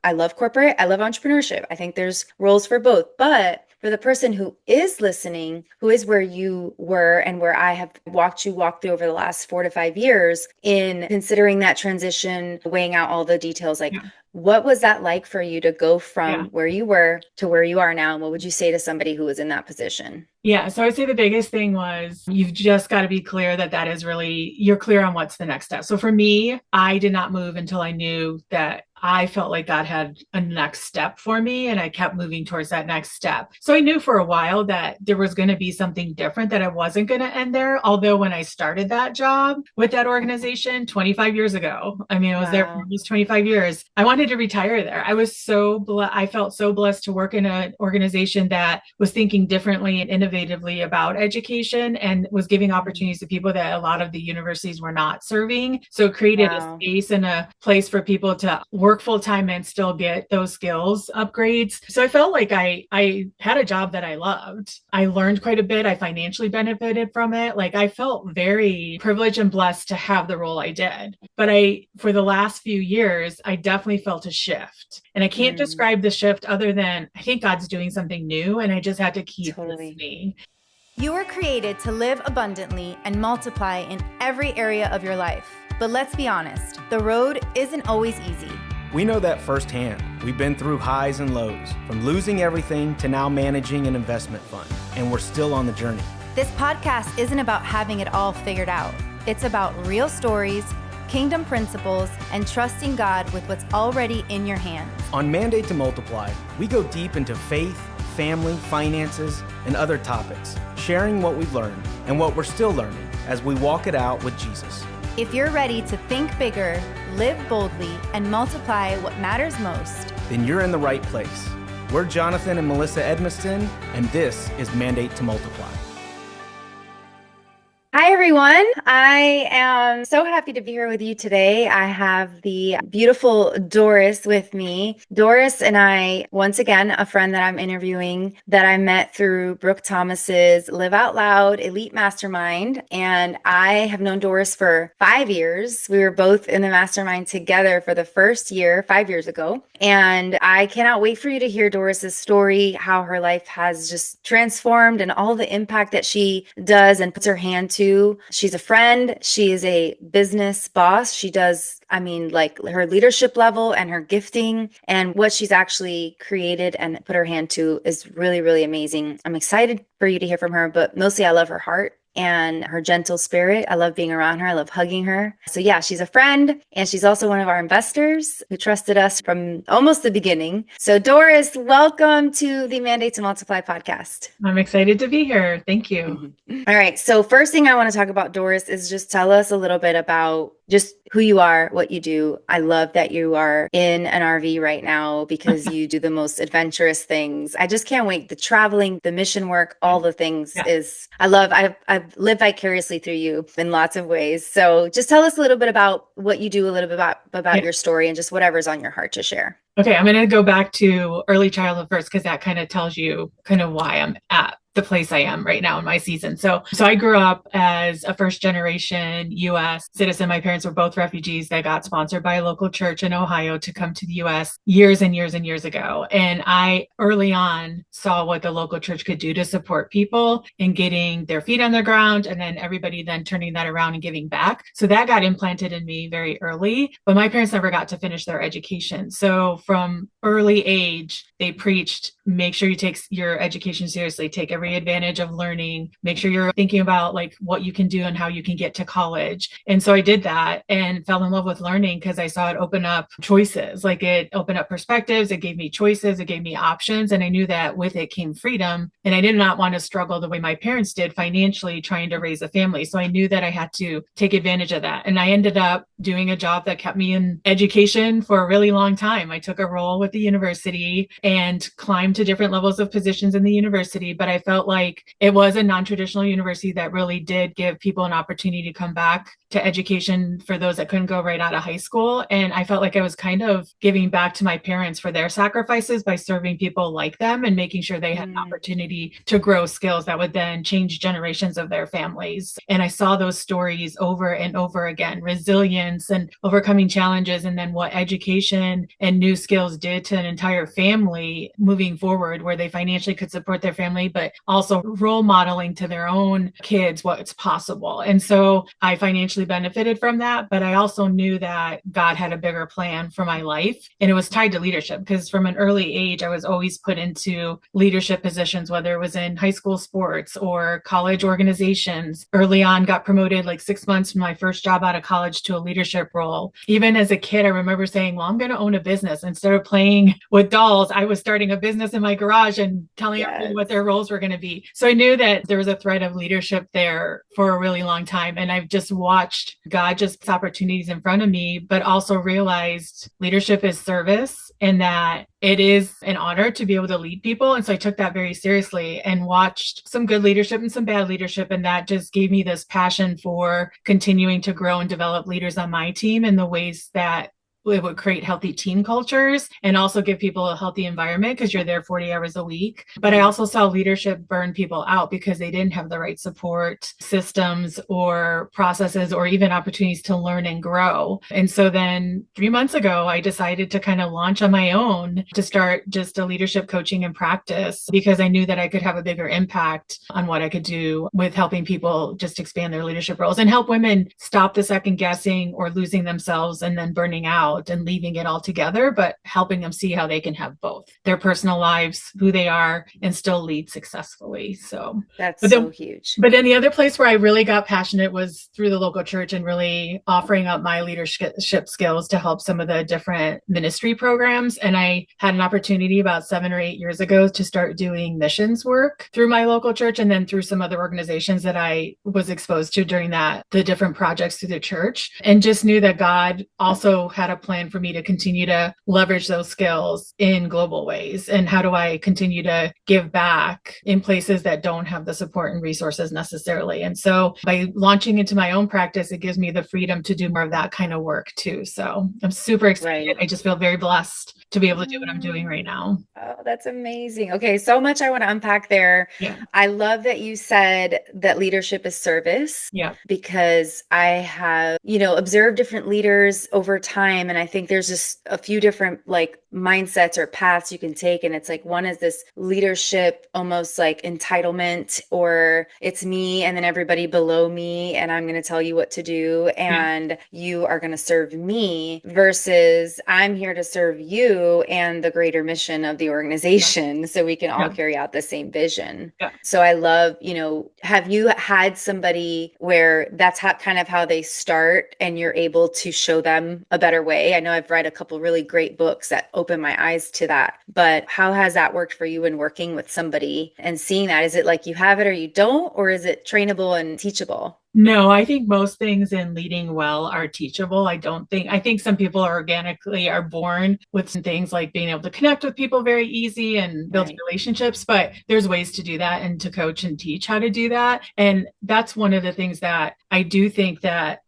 I love corporate. I love entrepreneurship. I think there's roles for both. But for the person who is listening, who is where you were and where I have walked through over the last 4 to 5 years in considering that transition, weighing out all the details, like Yeah. what was that like for you to go Yeah. from where you were to where you are now? And what would you say to somebody who was in that position? Yeah. So I'd say the biggest thing was you've just got to be clear that that is really, you're clear on what's the next step. So for me, I did not move until I knew that I felt like God had a next step for me, and I kept moving towards that next step. So I knew for a while that there was going to be something different, that I wasn't going to end there. Although when I started that job with that organization 25 years ago, I mean, I was there for Wow. almost 25 years. I wanted to retire there. I was I felt so blessed to work in an organization that was thinking differently and innovatively about education and was giving opportunities to people that a lot of the universities were not serving. So it created a Wow. space and a place for people to work full time and still get those skills upgrades. So I felt like I had a job that I loved. I learned quite a bit. I financially benefited from it. Like I felt very privileged and blessed to have the role I did. But for the last few years, I definitely felt a shift. And I can't Mm, describe the shift other than I think God's doing something new and I just had to keep totally. listening. You were created to live abundantly and multiply in every area of your life. But let's be honest, the road isn't always easy. We know that firsthand. We've been through highs and lows, from losing everything to now managing an investment fund, and we're still on the journey. This podcast isn't about having it all figured out. It's about real stories, kingdom principles, and trusting God with what's already in your hands. On Mandate to Multiply, we go deep into faith, family, finances, and other topics, sharing what we've learned and what we're still learning as we walk it out with Jesus. If you're ready to think bigger, live boldly, and multiply what matters most, Then you're in the right place. We're Jonathan and Melissa Edmiston, and this is Mandate to Multiply. Hi, everyone. I am so happy to be here with you today. I have the beautiful Doris with me. Doris and I, once again, a friend that I'm interviewing that I met through Brooke Thomas's Live Out Loud Elite Mastermind. And I have known Doris for 5 years. We were both in the mastermind together for the first year, 5 years ago. And I cannot wait for you to hear Doris's story, how her life has just transformed and all the impact that she does and puts her hand to. She's a friend. She is a business boss. She does, like her leadership level and her gifting and what she's actually created and put her hand to is really, really amazing. I'm excited for you to hear from her, but mostly I love her heart and her gentle spirit. I love being around her. I love hugging her. So yeah, she's a friend and she's also one of our investors who trusted us from almost the beginning. So Doris, welcome to the Mandate to Multiply podcast. I'm excited to be here. Thank you. All right. So first thing I want to talk about, Doris, is just tell us a little bit about just who you are, what you do. I love that you are in an RV right now because you do the most adventurous things. I just can't wait. The traveling, the mission work, all the things Yeah. I've lived vicariously through you in lots of ways. So just tell us a little bit about what you do, a little bit about Yeah. your story and just whatever's on your heart to share. Okay, I'm going to go back to early childhood first because that kind of tells you kind of why I'm at the place I am right now in my season. So I grew up as a first generation US citizen. My parents were both refugees that got sponsored by a local church in Ohio to come to the US years and years and years ago. And I early on saw what the local church could do to support people in getting their feet on the ground and then everybody then turning that around and giving back. So that got implanted in me very early, but my parents never got to finish their education. So from early age, they preached, make sure you take your education seriously, take every advantage of learning, make sure you're thinking about like what you can do and how you can get to college. And so I did that and fell in love with learning because I saw it open up choices, like it opened up perspectives, it gave me choices, it gave me options. And I knew that with it came freedom. And I did not want to struggle the way my parents did financially trying to raise a family. So I knew that I had to take advantage of that. And I ended up doing a job that kept me in education for a really long time. I took a role with with the university and climbed to different levels of positions in the university. But I felt like it was a non-traditional university that really did give people an opportunity to come back to education for those that couldn't go right out of high school. And I felt like I was kind of giving back to my parents for their sacrifices by serving people like them and making sure they had an opportunity to grow skills that would then change generations of their families. And I saw those stories over and over again, resilience and overcoming challenges, and then what education and new skills did to an entire family moving forward, where they financially could support their family, but also role modeling to their own kids what's possible. And so I financially benefited from that, but I also knew that God had a bigger plan for my life. And it was tied to leadership, because from an early age, I was always put into leadership positions, whether it was in high school sports or college organizations. Early on, got promoted like 6 months from my first job out of college to a leadership role. Even as a kid, I remember saying, well, I'm going to own a business. Instead of playing with dolls, I was starting a business in my garage and telling everybody what their roles were going to be. So I knew that there was a thread of leadership there for a really long time. And I've just watched God just put opportunities in front of me, but also realized leadership is service, and that it is an honor to be able to lead people. And so I took that very seriously and watched some good leadership and some bad leadership. And that just gave me this passion for continuing to grow and develop leaders on my team in the ways that it would create healthy team cultures and also give people a healthy environment, because you're there 40 hours a week. But I also saw leadership burn people out because they didn't have the right support systems or processes or even opportunities to learn and grow. And so then 3 months ago, I decided to kind of launch on my own to start just a leadership coaching and practice, because I knew that I could have a bigger impact on what I could do with helping people just expand their leadership roles and help women stop the second guessing or losing themselves and then burning out and leaving it all together, but helping them see how they can have both their personal lives, who they are, and still lead successfully. So that's so huge. But then the other place where I really got passionate was through the local church and really offering up my leadership skills to help some of the different ministry programs. And I had an opportunity about 7 or 8 years ago to start doing missions work through my local church, and then through some other organizations that I was exposed to during the different projects through the church, and just knew that God also had a plan for me to continue to leverage those skills in global ways. And how do I continue to give back in places that don't have the support and resources necessarily? And so by launching into my own practice, it gives me the freedom to do more of that kind of work too. So I'm super excited. Right. I just feel very blessed to be able to do what I'm doing right now. Oh, that's amazing. Okay, so much I want to unpack there. Yeah. I love that you said that leadership is service. Yeah. Because I have, observed different leaders over time, and I think there's just a few different mindsets or paths you can take. And it's like, one is this leadership, almost like entitlement, or it's me and then everybody below me, and I'm going to tell you what to do, and you are going to serve me, versus I'm here to serve you and the greater mission of the organization, so we can all carry out the same vision. So I love, have you had somebody where that's kind of how they start and you're able to show them a better way? I know I've read a couple really great books that open my eyes to that, but how has that worked for you in working with somebody and seeing that? Is it like you have it or you don't, or is it trainable and teachable? No, I think most things in leading well are teachable. I think some people are born with some things like being able to connect with people very easy and build relationships, but there's ways to do that and to coach and teach how to do that. And that's one of the things that I do think that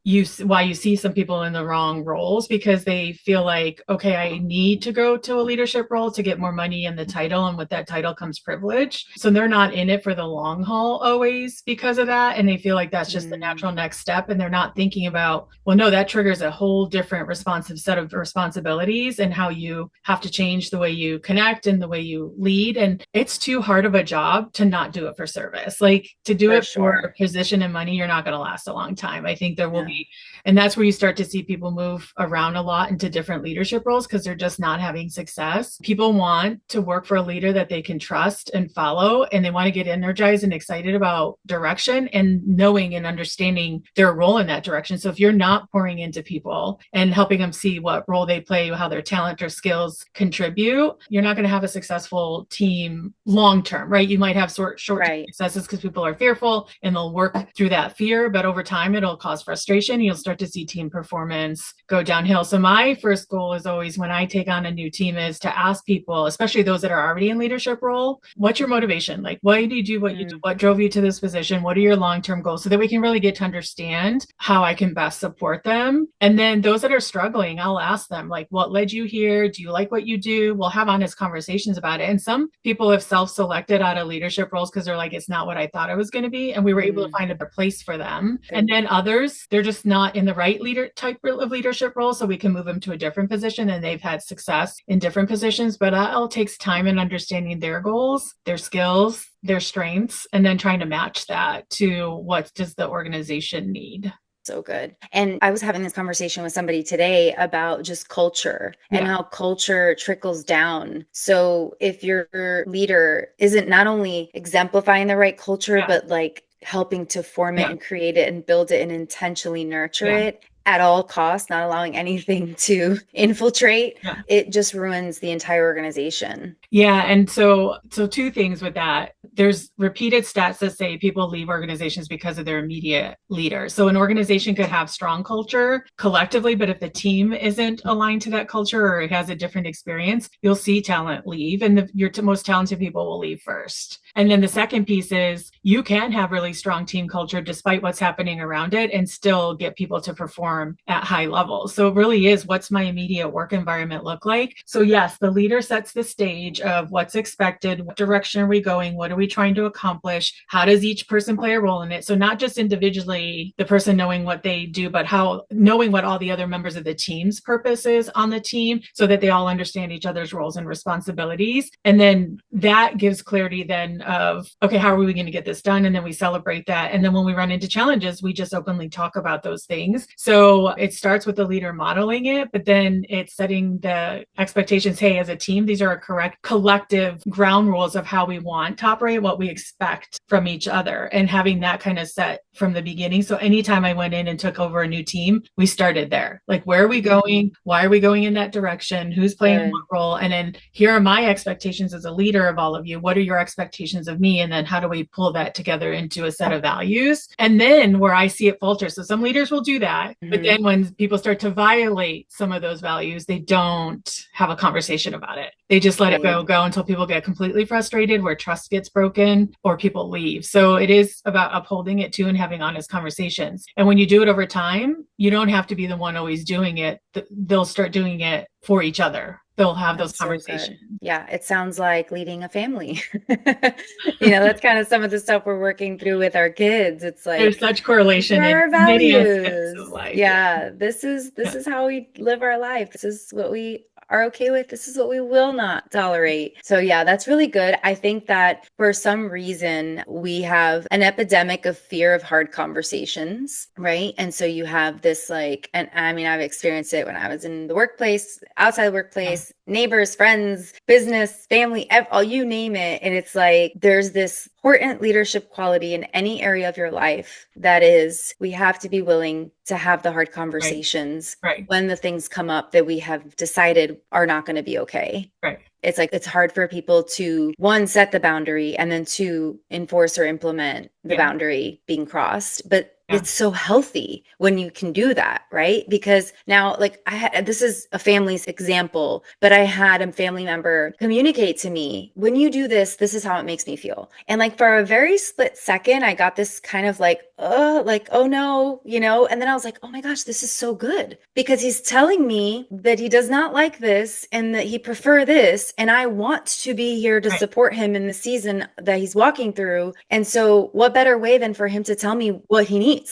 why you see some people in the wrong roles, because they feel like, okay, I need to go to a leadership role to get more money and the title, and with that title comes privilege. So they're not in it for the long haul always because of that. And they feel like that's just the natural next step. And they're not thinking about, well, no, that triggers a whole different set of responsibilities, and how you have to change the way you connect and the way you lead. And it's too hard of a job to not do it for service. Like, to do it for position and money, you're not going to last a long time. I think there will be, and that's where you start to see people move around a lot into different leadership roles, because they're just not having success. People want to work for a leader that they can trust and follow, and they want to get energized and excited about direction and knowing and understanding their role in that direction. So if you're not pouring into people and helping them see what role they play, how their talent or skills contribute, you're not going to have a successful team long term, right? You might have short successes because people are fearful and they'll work through that fear, but over over time, it'll cause frustration. You'll start to see team performance go downhill. So my first goal is always when I take on a new team is to ask people, especially those that are already in leadership role, what's your motivation? Like, why do you do what you do? What drove you to this position? What are your long-term goals? So that we can really get to understand how I can best support them. And then those that are struggling, I'll ask them, like, what led you here? Do you like what you do? We'll have honest conversations about it. And some people have self-selected out of leadership roles because they're like, it's not what I thought it was going to be. And we were able to find a better place for them. And then others, they're just not in the right type of leadership role. So we can move them to a different position, and they've had success in different positions. But that all takes time and understanding their goals, their skills, their strengths, and then trying to match that to what does the organization need. So good. And I was having this conversation with somebody today about just culture and how culture trickles down. So if your leader isn't not only exemplifying the right culture, but like helping to form it and create it and build it and intentionally nurture it at all costs, not allowing anything to infiltrate, it just ruins the entire organization. Yeah. And so two things with that. There's repeated stats that say people leave organizations because of their immediate leader. So an organization could have strong culture collectively, but if the team isn't aligned to that culture or it has a different experience, you'll see talent leave, and your most talented people will leave first. And then the second piece is you can have really strong team culture despite what's happening around it and still get people to perform at high levels. So it really is, what's my immediate work environment look like? So yes, the leader sets the stage of what's expected, what direction are we going, what are we trying to accomplish, how does each person play a role in it? So not just individually the person knowing what they do, but how knowing what all the other members of the team's purpose is on the team so that they all understand each other's roles and responsibilities. And then that gives clarity then of, okay, how are we going to get this done? And then we celebrate that. And then when we run into challenges, we just openly talk about those things. So it starts with the leader modeling it, but then it's setting the expectations. Hey, as a team, these are correct collective ground rules of how we want to operate, what we expect from each other, and having that kind of set from the beginning. So anytime I went in and took over a new team, we started there. Like, where are we going? Why are we going in that direction? Who's playing what role? And then here are my expectations as a leader of all of you. What are your expectations of me? And then how do we pull that together into a set of values? And then where I see it falter. So some leaders will do that, but then when people start to violate some of those values, they don't have a conversation about it. They just let it go until people get completely frustrated, where trust gets broken or people leave. So it is about upholding it too and having honest conversations. And when you do it over time, you don't have to be the one always doing it. They'll start doing it for each other. They'll have those conversations. So yeah, it sounds like leading a family. That's kind of some of the stuff we're working through with our kids. It's like there's such correlation in our many values. aspects of life. This is how we live our life. This is what we are okay with. This is what we will not tolerate. So yeah, that's really good. I think that for some reason we have an epidemic of fear of hard conversations, right? And so you have this and I mean, I've experienced it when I was in the workplace, outside the workplace, neighbors, friends, business, family, all you name it. And it's like, there's this important leadership quality in any area of your life that is, we have to be willing to have the hard conversations when the things come up that we have decided are not going to be okay. Right. It's like, it's hard for people to, one, set the boundary, and then two, enforce or implement the boundary being crossed. But it's so healthy when you can do that, right? Because now, this is a family's example, but I had a family member communicate to me, when you do this, this is how it makes me feel. And for a very split second, I got this kind of oh no, and then I was like, oh my gosh, this is so good, because he's telling me that he does not like this and that he prefer this. And I want to be here to support him in the season that he's walking through. And so what better way than for him to tell me what he needs?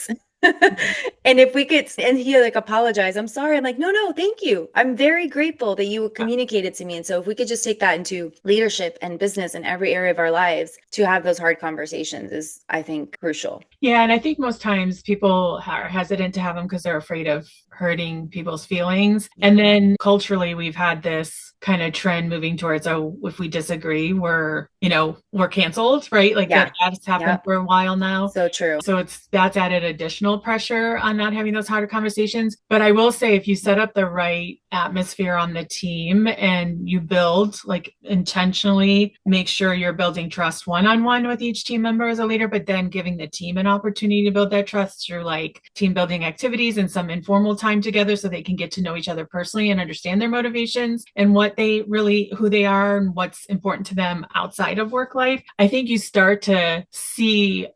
And if we could, and he apologized, I'm sorry. I'm like, no, thank you. I'm very grateful that you communicated to me. And so if we could just take that into leadership and business and every area of our lives, to have those hard conversations is, I think, crucial. Yeah. And I think most times people are hesitant to have them because they're afraid of hurting people's feelings. And then culturally, we've had this kind of trend moving towards, if we disagree, we're canceled, right? That's happened for a while now. So true. So that's added additional additional pressure on not having those harder conversations. But I will say, if you set up the right atmosphere on the team and you build, like, intentionally make sure you're building trust one-on-one with each team member as a leader, but then giving the team an opportunity to build that trust through like team building activities and some informal time together so they can get to know each other personally and understand their motivations and what they really, who they are and what's important to them outside of work life. I think you start to see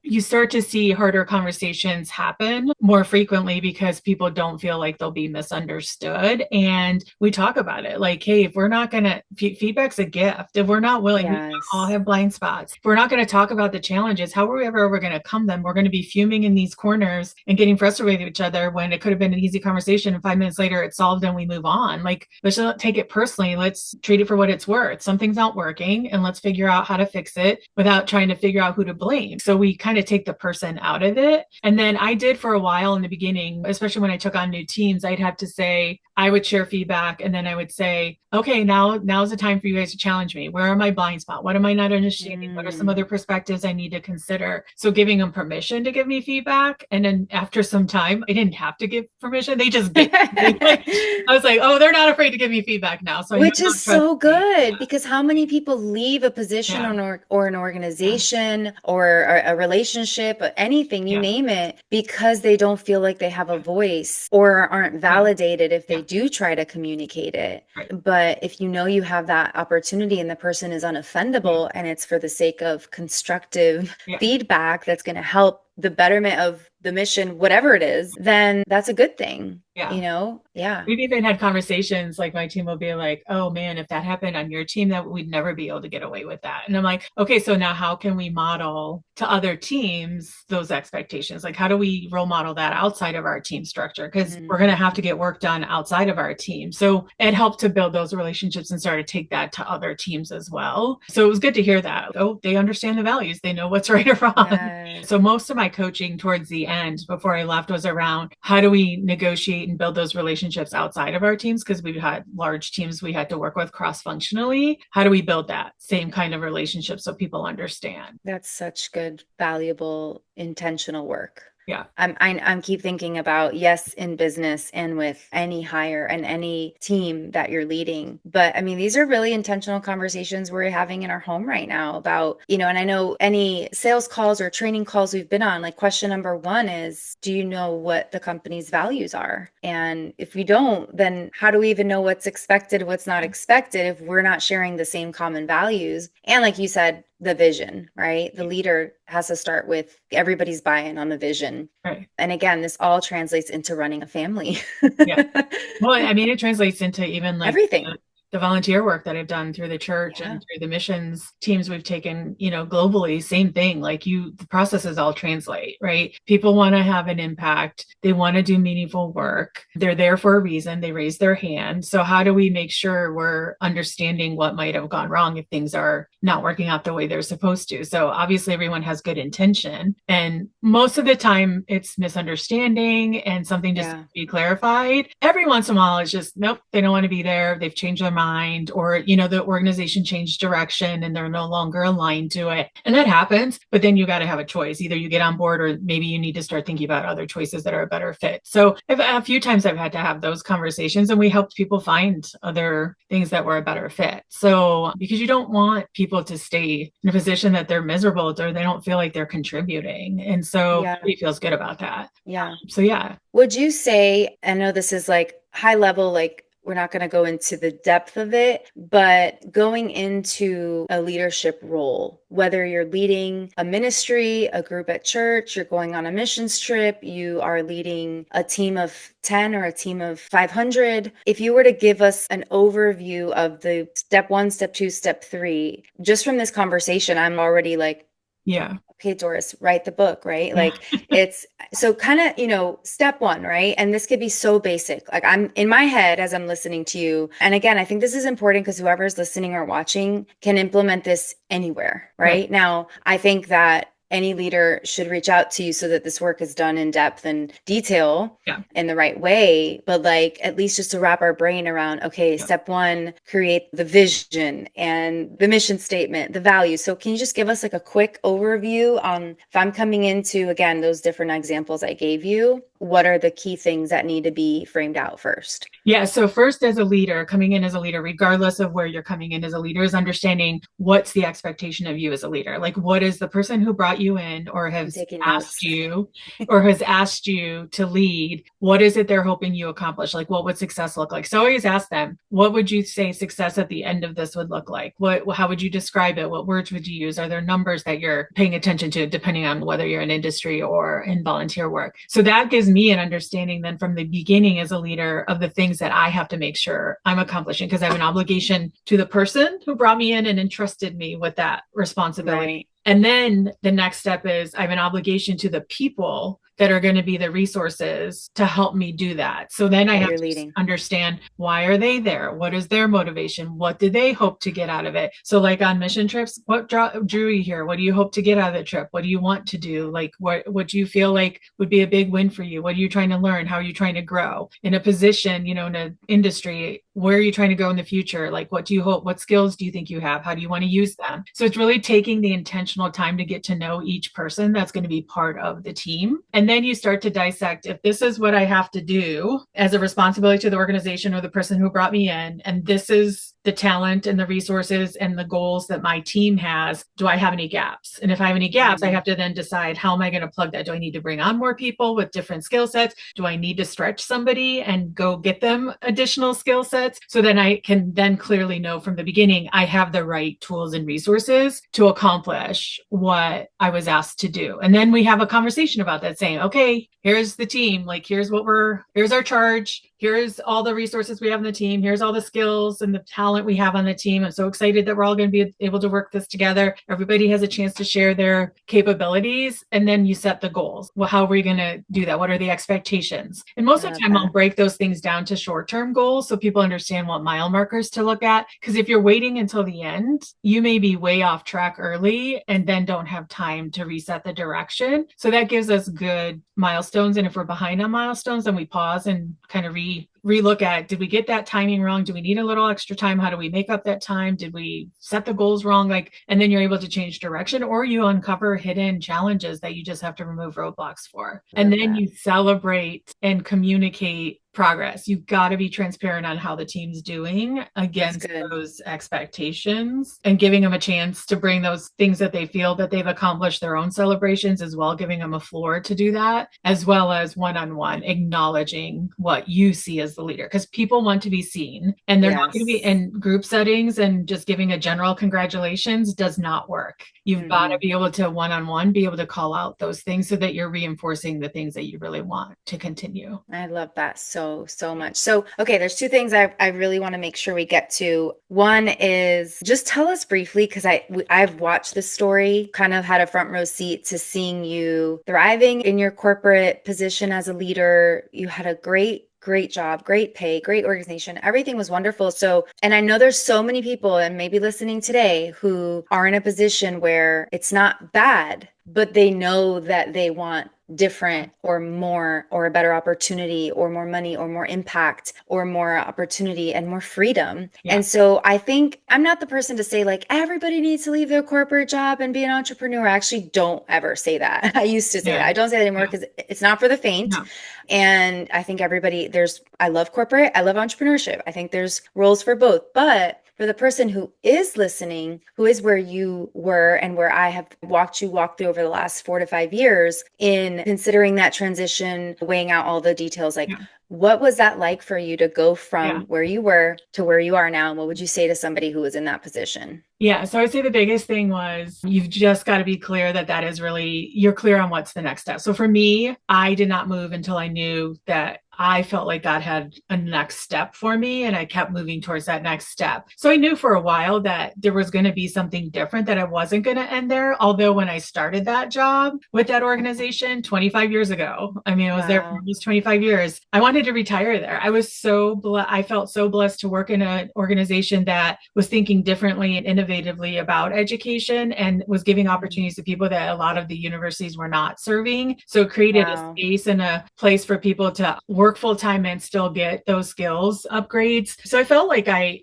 harder conversations happen more frequently because people don't feel like they'll be misunderstood. And we talk about it like, hey, if we're not going to, feedback's a gift. If we're not willing, we all have blind spots. If we're not going to talk about the challenges, how are we ever going to come them? We're going to be fuming in these corners and getting frustrated with each other when it could have been an easy conversation. And 5 minutes later, it's solved and we move on. Like, let's not take it personally. Let's treat it for what it's worth. Something's not working and let's figure out how to fix it without trying to figure out who to blame. So we kind of take the person out of it. And then I did for a while in the beginning, especially when I took on new teams, I'd have to say, I would share feedback and then I would say, okay, now's the time for you guys to challenge me. Where are my blind spots? What am I not understanding? What are some other perspectives I need to consider? So giving them permission to give me feedback. And then after some time, I didn't have to give permission. They just did. I was like, oh, they're not afraid to give me feedback now. So which is so good because how many people leave a position or an organization or a relationship, anything, you name it, because they don't feel like they have a voice or aren't validated if they do try to communicate it. Right. But if you know you have that opportunity and the person is unoffendable and it's for the sake of constructive feedback that's going to help the betterment of the mission, whatever it is, then that's a good thing. Yeah. You know? Yeah. We've even had conversations like my team will be like, oh man, if that happened on your team, that we'd never be able to get away with that. And I'm like, okay, so now how can we model to other teams those expectations? Like, how do we role model that outside of our team structure? Because we're going to have to get work done outside of our team. So it helped to build those relationships and start to take that to other teams as well. So it was good to hear that. Oh, they understand the values. They know what's right or wrong. Yes. So most of my coaching towards the end before I left was around how do we negotiate and build those relationships outside of our teams, because we've had large teams we had to work with cross-functionally. How do we build that same kind of relationship so people understand? That's such good, valuable, intentional work. Yeah. I'm keep thinking about, yes, in business and with any hire and any team that you're leading. But I mean, these are really intentional conversations we're having in our home right now about, and I know any sales calls or training calls we've been on, like question number one is, do you know what the company's values are? And if we don't, then how do we even know what's expected, what's not expected if we're not sharing the same common values? And like you said, the vision, right? The leader has to start with everybody's buy-in on the vision. Right. And again, this all translates into running a family. Yeah. Well, I mean, it translates into even like everything. The volunteer work that I've done through the church and through the missions teams we've taken, globally, same thing. Like the processes all translate, right? People want to have an impact. They want to do meaningful work. They're there for a reason. They raise their hand. So how do we make sure we're understanding what might have gone wrong if things are not working out the way they're supposed to? So obviously everyone has good intention. And most of the time it's misunderstanding and something just to be clarified. Every once in a while it's just, nope, they don't want to be there. They've changed their mind, or the organization changed direction and they're no longer aligned to it, and that happens. But then you got to have a choice. Either you get on board or maybe you need to start thinking about other choices that are a better fit. So a few times I've had to have those conversations, and we helped people find other things that were a better fit. So because you don't want people to stay in a position that they're miserable or they don't feel like they're contributing, and so he feels good about that. Would you say, I know this is like high level, like we're not going to go into the depth of it, but going into a leadership role, whether you're leading a ministry, a group at church, you're going on a missions trip, you are leading a team of 10 or a team of 500. If you were to give us an overview of the step 1, step 2, step 3, just from this conversation, I'm already like, okay, Doris, write the book, right? Like it's so kind of, step 1, right? And this could be so basic. Like I'm in my head as I'm listening to you. And again, I think this is important because whoever's listening or watching can implement this anywhere, right? Now, I think that any leader should reach out to you so that this work is done in depth and detail in the right way. But like, at least just to wrap our brain around, okay, step one, create the vision and the mission statement, the values. So can you just give us like a quick overview on, if I'm coming into, again, those different examples I gave you, what are the key things that need to be framed out first? Yeah. So first, as a leader, coming in as a leader, regardless of where you're coming in as a leader, is understanding what's the expectation of you as a leader. Like, what is the person who brought you in or has asked you to lead? What is it they're hoping you accomplish? Like, what would success look like? So I always ask them, what would you say success at the end of this would look like? How would you describe it? What words would you use? Are there numbers that you're paying attention to, depending on whether you're in industry or in volunteer work? So that gives me an understanding then from the beginning as a leader of the things that I have to make sure I'm accomplishing, because I have an obligation to the person who brought me in and entrusted me with that responsibility. Right. And then the next step is I have an obligation to the people that are going to be the resources to help me do that. So then I have to understand, why are they there? What is their motivation? What do they hope to get out of it? So like on mission trips, what drew you here? What do you hope to get out of the trip? What do you want to do? Like, what do you feel like would be a big win for you? What are you trying to learn? How are you trying to grow in a position, in an industry? Where are you trying to go in the future? Like, what do you hope? What skills do you think you have? How do you want to use them? So it's really taking the intentional time to get to know each person that's going to be part of the team. And then you start to dissect, if this is what I have to do as a responsibility to the organization or the person who brought me in, and this is the talent and the resources and the goals that my team has, do I have any gaps? And if I have any gaps, I have to then decide, how am I going to plug that? Do I need to bring on more people with different skill sets? Do I need to stretch somebody and go get them additional skill sets? So then I can then clearly know from the beginning, I have the right tools and resources to accomplish what I was asked to do. And then we have a conversation about that, saying, okay, here's the team. Like, here's our charge. Here's all the resources we have in the team. Here's all the skills and the talent we have on the team. I'm so excited that we're all going to be able to work this together. Everybody has a chance to share their capabilities. And then you set the goals. Well, how are we going to do that? What are the expectations? And most of the time, I'll break those things down to short-term goals so people understand what mile markers to look at. Because if you're waiting until the end, you may be way off track early and then don't have time to reset the direction. So that gives us good milestones. And if we're behind on milestones, then we pause and kind of relook at, did we get that timing wrong? Do we need a little extra time? How do we make up that time? Did we set the goals wrong? And then you're able to change direction, or you uncover hidden challenges that you just have to remove roadblocks for. And then you celebrate and communicate progress. You've got to be transparent on how the team's doing against those expectations, and giving them a chance to bring those things that they feel that they've accomplished, their own celebrations as well, giving them a floor to do that, as well as one-on-one acknowledging what you see as the leader, because people want to be seen, and they're not going to be in group settings, and just giving a general congratulations does not work. You've got to be able to one-on-one be able to call out those things so that you're reinforcing the things that you really want to continue. I love that so much. So, okay, there's two things I really want to make sure we get to. One is, just tell us briefly, because I've watched this story, kind of had a front row seat to seeing you thriving in your corporate position as a leader. You had a great job, great pay, great organization. Everything was wonderful. So, and I know there's so many people, and maybe listening today, who are in a position where it's not bad, but they know that they want different or more, or a better opportunity, or more money, or more impact, or more opportunity and more freedom. Yeah. And so I think I'm not the person to say like everybody needs to leave their corporate job and be an entrepreneur. I actually don't ever say that. I used to say that. I don't say that anymore because it's not for the faint. No. And I think I love corporate, I love entrepreneurship. I think there's roles for both, but for the person who is listening, who is where you were and where I have walked through over the last 4 to 5 years in considering that transition, weighing out all the details, what was that like for you to go from where you were to where you are now? And what would you say to somebody who was in that position? Yeah. So I'd say the biggest thing was, you've just got to be clear that is really, you're clear on what's the next step. So for me, I did not move until I knew that I felt like God had a next step for me, and I kept moving towards that next step. So I knew for a while that there was going to be something different, that I wasn't going to end there. Although when I started that job with that organization 25 years ago, I mean, I was there for Wow. almost 25 years. I wanted to retire there. I felt so blessed to work in an organization that was thinking differently and innovatively about education and was giving opportunities to people that a lot of the universities were not serving. So it created a Wow. space and a place for people to work full time and still get those skills upgrades. So I felt like I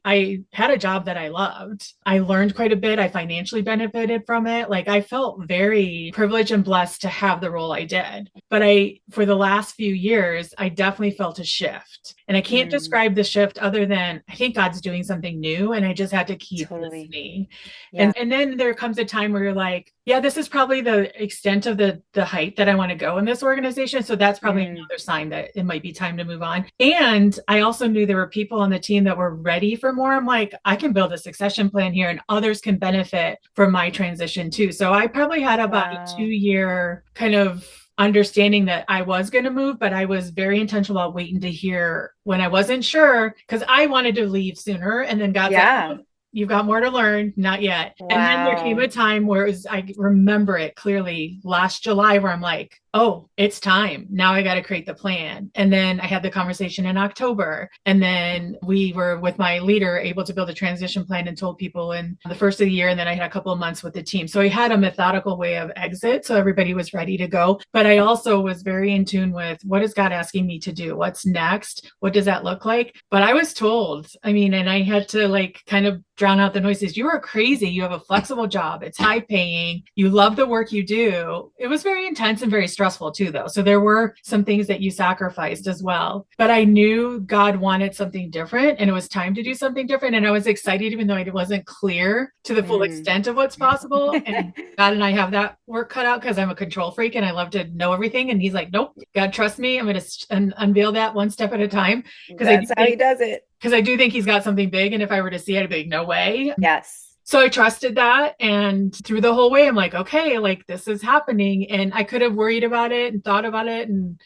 had a job that I loved. I learned quite a bit. I financially benefited from it. Like I felt very privileged and blessed to have the role I did. But for the last few years, I definitely felt a shift. And I can't Mm, describe the shift other than I think God's doing something new and I just had to keep totally. listening. Yeah. And then there comes a time where you're like, yeah, this is probably the extent of the height that I want to go in this organization. So that's probably Mm, another sign that it might be time to move on. And I also knew there were people on the team that were ready for more. I'm like, I can build a succession plan here and others can benefit from my transition too. So I probably had about a wow. 2-year kind of understanding that I was going to move, but I was very intentional about waiting to hear when I wasn't sure because I wanted to leave sooner. And then God's like, Yeah. oh, you've got more to learn, not yet. And then there came Wow. a time where I remember it clearly last July where I'm like, oh, it's time. Now I got to create the plan. And then I had the conversation in October. And then we were with my leader able to build a transition plan and told people in the first of the year. And then I had a couple of months with the team. So I had a methodical way of exit. So everybody was ready to go. But I also was very in tune with what is God asking me to do? What's next? What does that look like? But I was told, I mean, and I had to like kind of drown out the noises. You are crazy. You have a flexible job. It's high paying. You love the work you do. It was very intense and very stressful too, though. So there were some things that you sacrificed as well. But I knew God wanted something different and it was time to do something different. And I was excited, even though it wasn't clear to the full Mm. extent of what's possible. And God and I have that work cut out because I'm a control freak and I love to know everything. And he's like, nope, God, trust me. I'm going to unveil that one step at a time. Because I do That's how he think does it. because I do think he's got something big. And if I were to see it, I'd be like, no way. Yes. So I trusted that. And through the whole way, I'm like, okay, like this is happening. And I could have worried about it and thought about it. And,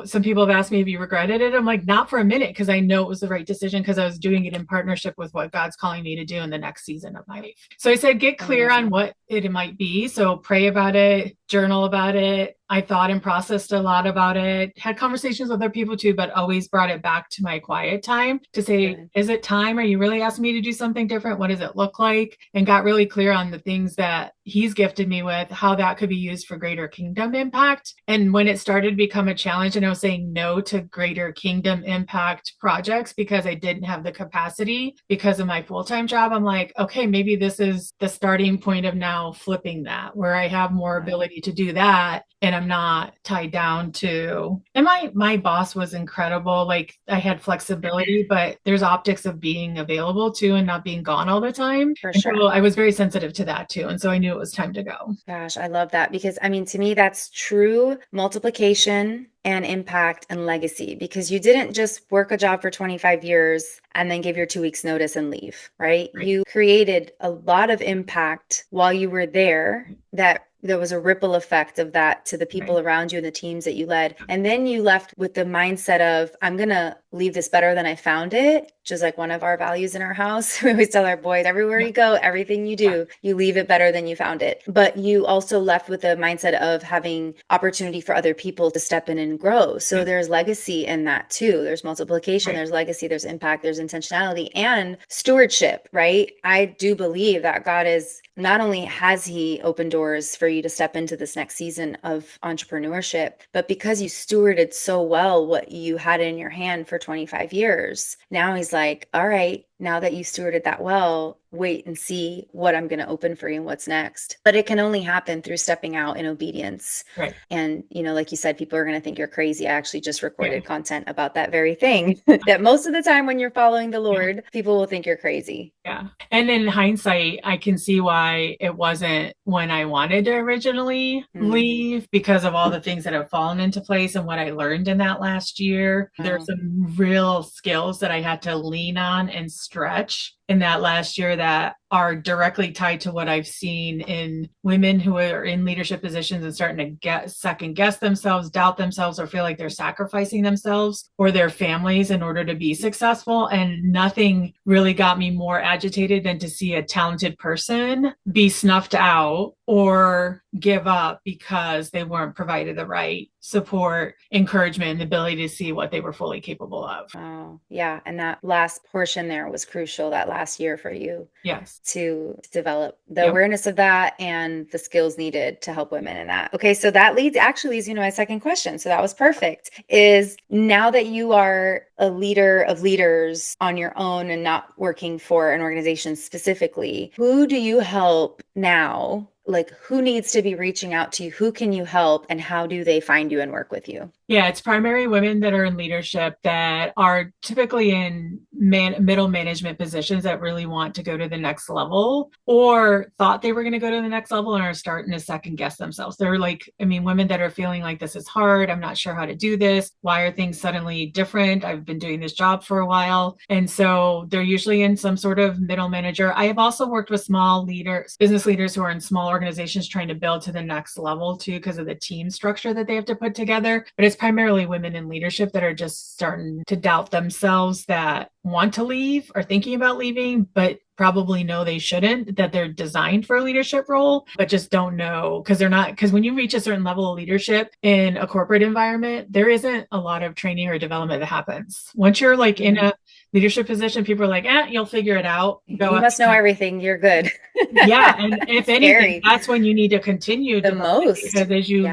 some people have asked me if you regretted it. I'm like, not for a minute, because I know it was the right decision because I was doing it in partnership with what God's calling me to do in the next season of my life. So I said, get clear on Amazing. what it might be. So pray about it, journal about it. I thought and processed a lot about it, had conversations with other people too, but always brought it back to my quiet time to say, Good. is it time? Are you really asking me to do something different? What does it look like? And got really clear on the things that he's gifted me with, how that could be used for greater kingdom impact. And when it started to become a challenge and I was saying no to greater kingdom impact projects because I didn't have the capacity because of my full-time job, I'm like, okay, maybe this is the starting point of now flipping that, where I have more ability to do that. And I'm not tied down to, and my boss was incredible. Like I had flexibility, but there's optics of being available too and not being gone all the time. For And sure. so I was very sensitive to that too. And so I knew it was time to go. Gosh, I love that because I mean, to me, that's true multiplication and impact and legacy because you didn't just work a job for 25 years and then give your 2 weeks notice and leave, right? Right. You created a lot of impact while you were there that there was a ripple effect of that to the people around you and the teams that you led. And then you left with the mindset of, I'm going to leave this better than I found it, which is like one of our values in our house. We always tell our boys, everywhere you go, everything you do, you leave it better than you found it. But you also left with the mindset of having opportunity for other people to step in and grow. So there's legacy in that too. There's multiplication, there's legacy, there's impact, there's intentionality and stewardship, right? I do believe that God is not only has he opened doors for you to step into this next season of entrepreneurship, but because you stewarded so well what you had in your hand for 25 years, now he's like, all right, now that you stewarded that well, wait and see what I'm going to open for you and what's next. But it can only happen through stepping out in obedience. Right. And, like you said, people are going to think you're crazy. I actually just recorded content about that very thing that most of the time when you're following the Lord, people will think you're crazy. Yeah. And in hindsight, I can see why it wasn't when I wanted to originally leave because of all the things that have fallen into place and what I learned in that last year. There's some real skills that I had to lean on and stretch in that last year that are directly tied to what I've seen in women who are in leadership positions and starting to get second guess themselves, doubt themselves, or feel like they're sacrificing themselves or their families in order to be successful. And nothing really got me more agitated than to see a talented person be snuffed out or give up because they weren't provided the right support, encouragement, and the ability to see what they were fully capable of. Oh, yeah. And that last portion there was crucial, that last year for you. Yes. To develop the awareness of that and the skills needed to help women in that. Okay, so that actually leads you to my second question. So that was perfect. Is now that you are a leader of leaders on your own and not working for an organization specifically, who do you help now? Like, who needs to be reaching out to you? Who can you help, and how do they find you and work with you? Yeah, it's primarily women that are in leadership that are typically in middle management positions that really want to go to the next level or thought they were going to go to the next level and are starting to second guess themselves. They're like, women that are feeling like this is hard. I'm not sure how to do this. Why are things suddenly different? I've been doing this job for a while. And so they're usually in some sort of middle manager. I have also worked with small leaders, business leaders who are in small organizations trying to build to the next level too, because of the team structure that they have to put together. But it's primarily women in leadership that are just starting to doubt themselves, that want to leave or thinking about leaving, but probably know they shouldn't, that they're designed for a leadership role, but just don't know because when you reach a certain level of leadership in a corporate environment, there isn't a lot of training or development that happens. Once you're like in a leadership position, people are like, you'll figure it out. You must know everything. You're good. Yeah. And if anything, that's when you need to continue the most, because as you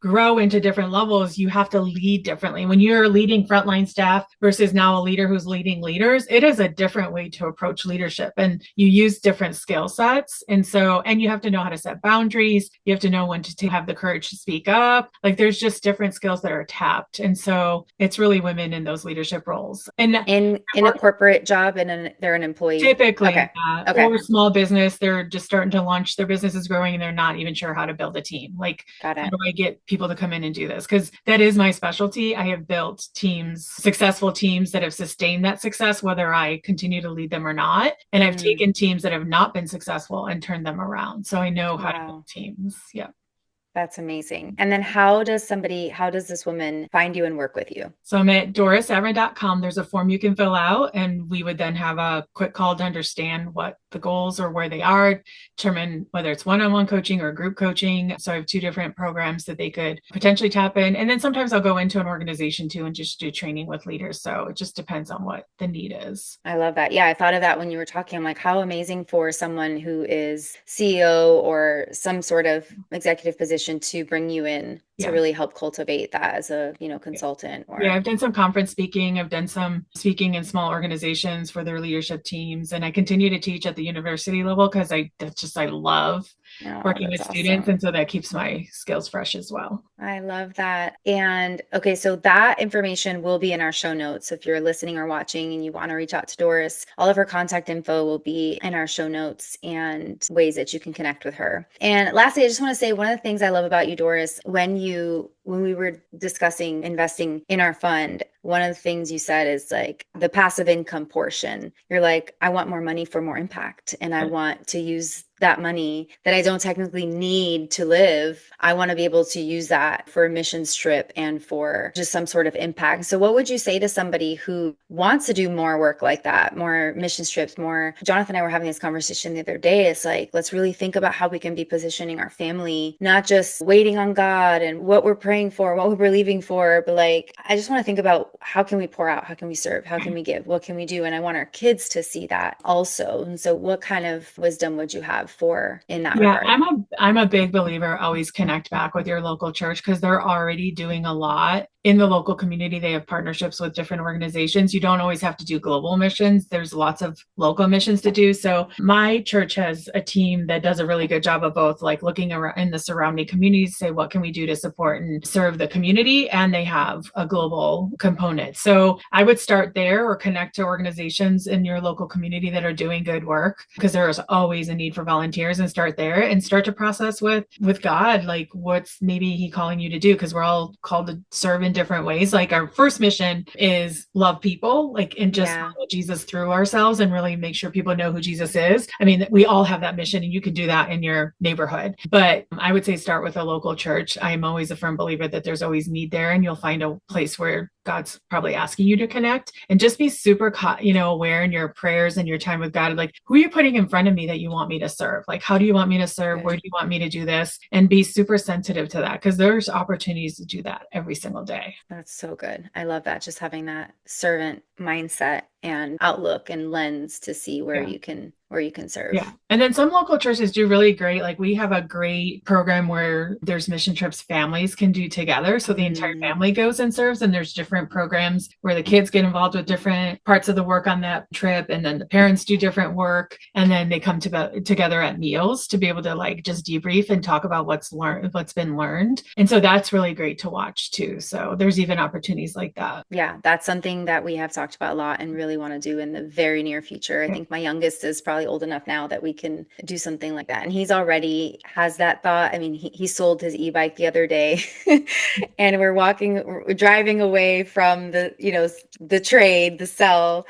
grow into different levels, you have to lead differently. When you're leading frontline staff versus now a leader who's leading leaders, it is a different way to approach leadership, and you use different skill sets. And you have to know how to set boundaries. You have to know when to have the courage to speak up. Like, there's just different skills that are tapped. And so it's really women in those leadership roles. And in a corporate job, and they're an employee. Typically, or small business, they're just starting to launch, their business is growing and they're not even sure how to build a team. Like, how do I get people to come in and do this? Because that is my specialty. I have built teams, successful teams that have sustained that success, whether I continue to lead them or not. And I've taken teams that have not been successful and turned them around. So I know how to build teams. Yeah. That's amazing. And then how does this woman find you and work with you? So I'm at dorissavron.com. There's a form you can fill out, and we would then have a quick call to understand what the goals or where they are, determine whether it's one-on-one coaching or group coaching. So I have 2 different programs that they could potentially tap in. And then sometimes I'll go into an organization too and just do training with leaders. So it just depends on what the need is. I love that. Yeah, I thought of that when you were talking. I'm like, how amazing for someone who is CEO or some sort of executive position to bring you in to really help cultivate that as a, consultant. I've done some conference speaking. I've done some speaking in small organizations for their leadership teams. And I continue to teach at the university level because I love working with students. And so that keeps my skills fresh as well. I love that. And okay, so that information will be in our show notes. If you're listening or watching and you want to reach out to Doris, all of her contact info will be in our show notes and ways that you can connect with her. And lastly, I just want to say one of the things I love about you, Doris, when we were discussing investing in our fund, one of the things you said is like the passive income portion. You're like, I want more money for more impact, and I want to use that money that I don't technically need to live. I want to be able to use that for a mission trip and for just some sort of impact. So what would you say to somebody who wants to do more work like that, more mission trips, more? Jonathan and I were having this conversation the other day. It's like, let's really think about how we can be positioning our family, not just waiting on God and what we're praying for, what we're believing for, but like, I just want to think about how can we pour out? How can we serve? How can we give? What can we do? And I want our kids to see that also. And so what kind of wisdom would you have for in that regard? I'm a big believer, always connect back with your local church because they're already doing a lot in the local community. They have partnerships with different organizations. You don't always have to do global missions. There's lots of local missions to do. So my church has a team that does a really good job of both, like looking around in the surrounding communities, say, what can we do to support and serve the community? And they have a global component. So I would start there or connect to organizations in your local community that are doing good work, because there is always a need for volunteers, and start there and start to process with God, like what's maybe he calling you to do, because we're all called to serve in different ways. Like our first mission is love people, like, and just Yeah. follow Jesus through ourselves and really make sure people know who Jesus is. I mean, we all have that mission and you can do that in your neighborhood. But I would say start with a local church. I'm always a firm believer that there's always need there, and you'll find a place where God's probably asking you to connect, and just be super, aware in your prayers and your time with God. Like, who are you putting in front of me that you want me to serve? Like, how do you want me to serve? Where do you want me to do this? And be super sensitive to that, because there's opportunities to do that every single day. That's so good. I love that. Just having that servant mindset and outlook and lens to see where you can serve. Yeah. And then some local churches do really great. Like, we have a great program where there's mission trips families can do together. So the entire family goes and serves, and there's different programs where the kids get involved with different parts of the work on that trip. And then the parents do different work. And then they come together at meals to be able to like just debrief and talk about what's been learned. And so that's really great to watch too. So there's even opportunities like that. Yeah, that's something that we have talked about a lot and really want to do in the very near future. I think my youngest is probably old enough now that we can do something like that. And he's already has that thought. I mean, he sold his e-bike the other day and we're driving away from the trade, the sell.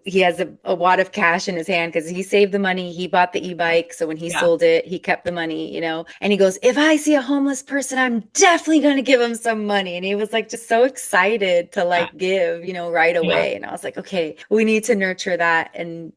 He has a wad of cash in his hand because he saved the money. He bought the e-bike. So when he sold it, he kept the money, and he goes, if I see a homeless person, I'm definitely going to give him some money. And he was like, just so excited to give, right away. And I was like, okay, we need to nurture that and,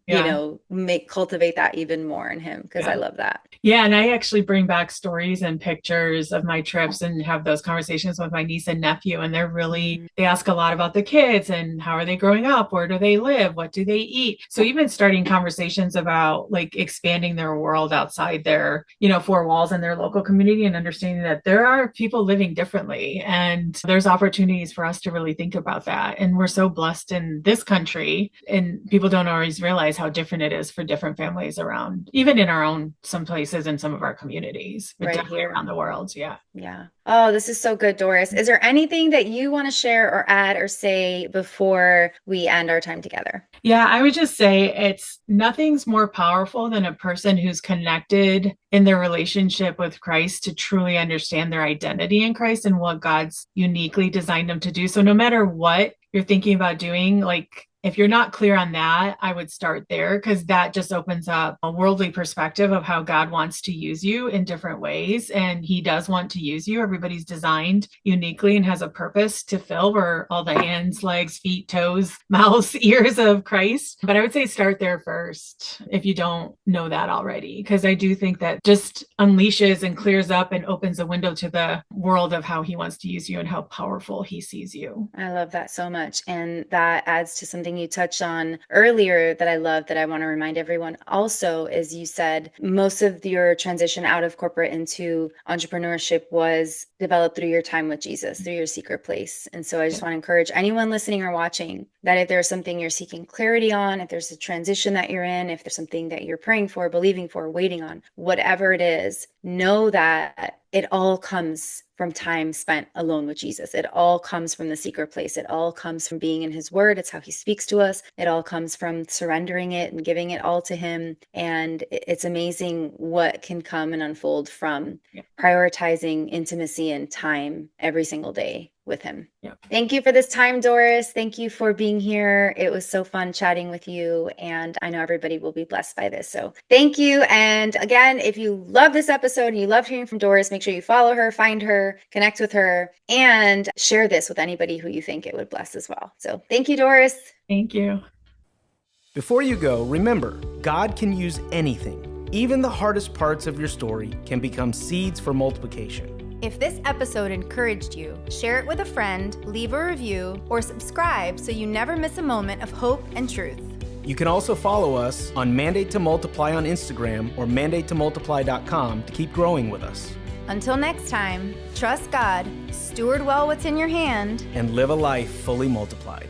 cultivate that even more in him, because I love that. Yeah. And I actually bring back stories and pictures of my trips and have those conversations with my niece and nephew. And they ask a lot about the kids and how are they growing up? Where do they live? What do they eat? So even starting conversations about like expanding their world outside their, four walls in their local community, and understanding that there are people living differently, and there's opportunities for us to really think about that. And we're so blessed in this country, and people don't always realize how different it is for different families around, even in our own, some places in some of our communities, but definitely here around the world. Yeah. Yeah. Oh, this is so good, Doris. Is there anything that you want to share or add or say before we end our time together? Yeah, I would just say nothing's more powerful than a person who's connected in their relationship with Christ to truly understand their identity in Christ and what God's uniquely designed them to do. So no matter what you're thinking about doing, like, if you're not clear on that, I would start there, because that just opens up a worldly perspective of how God wants to use you in different ways. And he does want to use you. Everybody's designed uniquely and has a purpose to fill. We're all the hands, legs, feet, toes, mouths, ears of Christ. But I would say start there first if you don't know that already, because I do think that just unleashes and clears up and opens a window to the world of how he wants to use you and how powerful he sees you. I love that so much. And that adds to something you touched on earlier that I love, that I want to remind everyone also, is you said most of your transition out of corporate into entrepreneurship was developed through your time with Jesus, through your secret place. And so I just want to encourage anyone listening or watching that if there's something you're seeking clarity on, if there's a transition that you're in, if there's something that you're praying for, believing for, waiting on, whatever it is, know that it all comes from time spent alone with Jesus. It all comes from the secret place. It all comes from being in his word. It's how he speaks to us. It all comes from surrendering it and giving it all to him. And it's amazing what can come and unfold from prioritizing intimacy and time every single day with him. Yeah. Thank you for this time, Doris. Thank you for being here. It was so fun chatting with you, and I know everybody will be blessed by this. So thank you. And again, if you love this episode and you love hearing from Doris, make sure you follow her, find her, connect with her, and share this with anybody who you think it would bless as well. So thank you, Doris. Thank you. Before you go, remember, God can use anything. Even the hardest parts of your story can become seeds for multiplication. If this episode encouraged you, share it with a friend, leave a review, or subscribe so you never miss a moment of hope and truth. You can also follow us on Mandate to Multiply on Instagram or mandatetomultiply.com to keep growing with us. Until next time, trust God, steward well what's in your hand, and live a life fully multiplied.